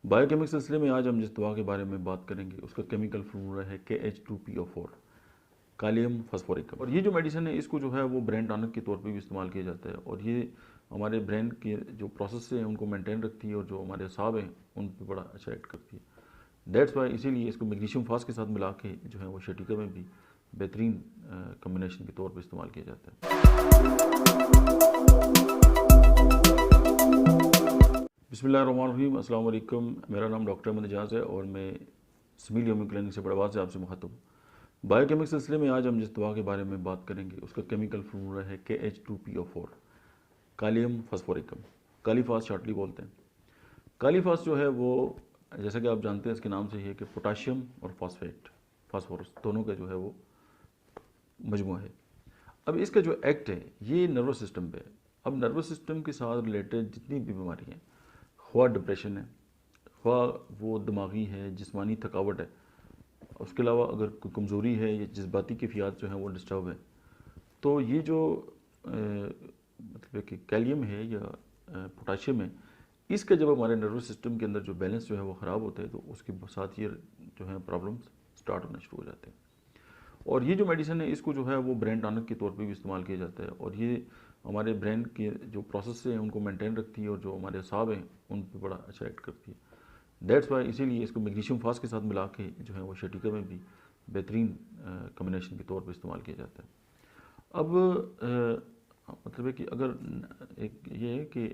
Biochemic सिलसिले में आज हम जिस दवा के बारे में बात करेंगे उसका केमिकल फॉर्मूला है KH2PO4 कालियम फास्फोरिकम। और ये जो मेडिसिन है इसको जो है वो ब्रेन टॉनिक के तौर पे भी इस्तेमाल किया जाता है और ये हमारे ब्रेन के जो प्रोसेस हैं उनको मेंटेन रखती है और जो हमारे असाब हैं उन पर बड़ा अच्छा एक्ट करती है। दैट्स वाई इसीलिए इसको मैग्नीशियम फास्ट के साथ मिला के जो है वो शटीका में भी बेहतरीन कम्बिनेशन के तौर पर इस्तेमाल किया जाता है। बिस्मिल्लाहिर्रहमानिर्रहीम, अस्सलाम वालेकुम। मेरा नाम डॉक्टर अहमद एजाज है और मैं स्मील योमी क्लिनिक से बड़ाबाद से आपसे मुखातब हूँ। बायोकेमिक सिलसिले में आज हम जिस दवा के बारे में बात करेंगे उसका केमिकल फॉर्मूला है KH2PO4 कालियम फास्फोरिकम। कालीफास शॉर्टली बोलते हैं। कालीफास जो है वो जैसा कि आप जानते हैं इसके नाम से ही है कि पोटाशियम और फास्फोरस दोनों का जो है वो मजमूआ है। अब इसका जो एक्ट है ये नर्वस सिस्टम पे है। अब नर्वस सिस्टम के साथ रिलेटेड जितनी भी बीमारी हैं, ख्वाह डिप्रेशन है, ख्वाह वो दिमागी है, जिस्मानी थकावट है, उसके अलावा अगर कोई कमज़ोरी है या जज्बाती कैफियत जो है वो डिस्टर्ब है, तो ये जो मतलब कि कैलियम है या पोटाशियम है, इसका जब हमारे नर्वस सिस्टम के अंदर जो बैलेंस जो है वो ख़राब होता है तो उसके साथ ये जो है प्रॉब्लम्स स्टार्ट होना शुरू हो जाते हैं। और ये जो मेडिसिन है इसको जो है वो ब्रेन टॉनिक के तौर पे भी इस्तेमाल किया जाता है और ये हमारे ब्रेन के जो प्रोसेस हैं उनको मेंटेन रखती है और जो हमारे असाब हैं उन पर बड़ा अच्छा एक्ट करती है। दैट्स वाई इसीलिए इसको मैग्नीशियम फास्ट के साथ मिला के जो है वो शटीका में भी बेहतरीन कम्बिनेशन के तौर पर इस्तेमाल किया जाता है। अब मतलब है कि अगर एक ये है कि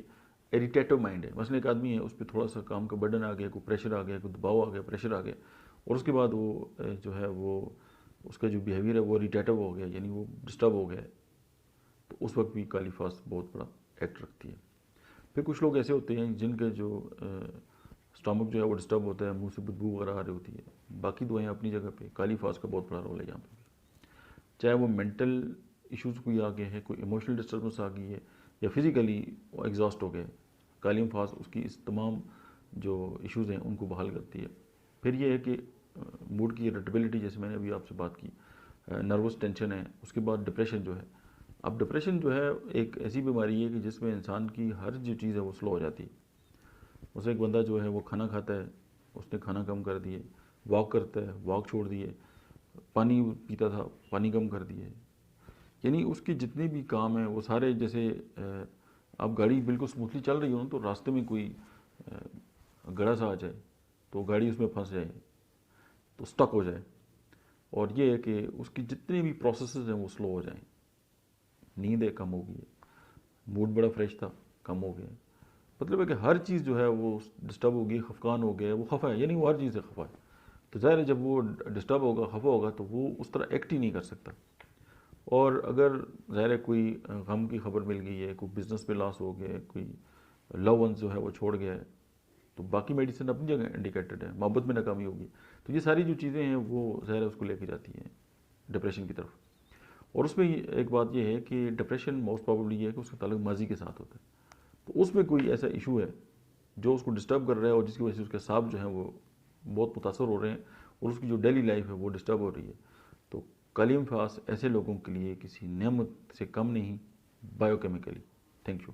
इरिटेटिव माइंड है, मसलन एक आदमी है उस पर थोड़ा सा काम का बर्डन आ गया, कोई प्रेशर आ गया, कोई दबाव आ गया, प्रेशर आ गया और उसके बाद वो जो है वो उसका जो बिहेवियर है वो इरिटेटिव हो गया, यानी वो डिस्टर्ब हो गया, तो उस वक्त भी कालीफास बहुत बड़ा एक्ट रखती है। फिर कुछ लोग ऐसे होते हैं जिनके जो स्टमक जो है वो डिस्टर्ब होता है, मुंह से बदबू वगैरह आ रही होती है, बाकी दवाएं अपनी जगह पे, कालीफास का बहुत बड़ा रोल है यहाँ पे भी। चाहे वो मेंटल इश्यूज़ कोई आ गए हैं, कोई इमोशनल डिस्टर्बेंस आ गई है या फिज़िकली एग्जॉस्ट हो गए, कालियम फास उसकी इस तमाम जो इश्यूज़ हैं उनको बहाल करती है। फिर ये है कि मूड की इरिटेबिलिटी, जैसे मैंने अभी आपसे बात की, नर्वस टेंशन है, उसके बाद डिप्रेशन जो है। अब डिप्रेशन जो है एक ऐसी बीमारी है कि जिसमें इंसान की हर जो चीज़ है वो स्लो हो जाती है। उसे एक बंदा जो है वो खाना खाता है, उसने खाना कम कर दिए, वॉक करता है, वॉक छोड़ दिए, पानी पीता था, पानी कम कर दिए, यानी उसके जितने भी काम हैं वो सारे, जैसे अब गाड़ी बिल्कुल स्मूथली चल रही हो ना तो रास्ते में कोई गड़ा सा आ जाए तो गाड़ी उसमें फंस जाए तो स्टक हो जाए, और ये है कि उसकी जितने भी प्रोसेसेस हैं वो स्लो हो जाएं। नींद है कम हो गई है, मूड बड़ा फ्रेश था कम हो गया, मतलब है कि हर चीज़ जो है वो डिस्टर्ब हो गई, खफकान हो गया, वो खफा है, यानी वो हर चीज़ से खफा है। तो ज़ाहिर है जब वो डिस्टर्ब होगा, खफा होगा, तो वो उस तरह एक्ट ही नहीं कर सकता। और अगर ज़ाहिर है कोई गम की खबर मिल गई है, कोई बिज़नेस में लॉस हो गया, कोई लव वंस जो है वो छोड़ गया है, तो बाकी मेडिसिन अपनी जगह इंडिकेटेड है, मोहब्बत में नाकामी होगी, तो ये सारी जो चीज़ें हैं वो ज़ाहिर है उसको लेके जाती हैं डिप्रेशन की तरफ। और उसमें एक बात ये है कि डिप्रेशन मोस्ट प्रॉब्लली ये है कि उसका ताल्लुक माजी के साथ होता है, तो उसमें कोई ऐसा इशू है जो उसको डिस्टर्ब कर रहा है और जिसकी वजह से उसके साथ जो हैं वो बहुत मुतासर हो रहे हैं और उसकी जो डेली लाइफ है वो डिस्टर्ब हो रही है, तो कालियम फास ऐसे लोगों के लिए किसी नेमत से कम नहीं बायोकेमिकली। Thank you.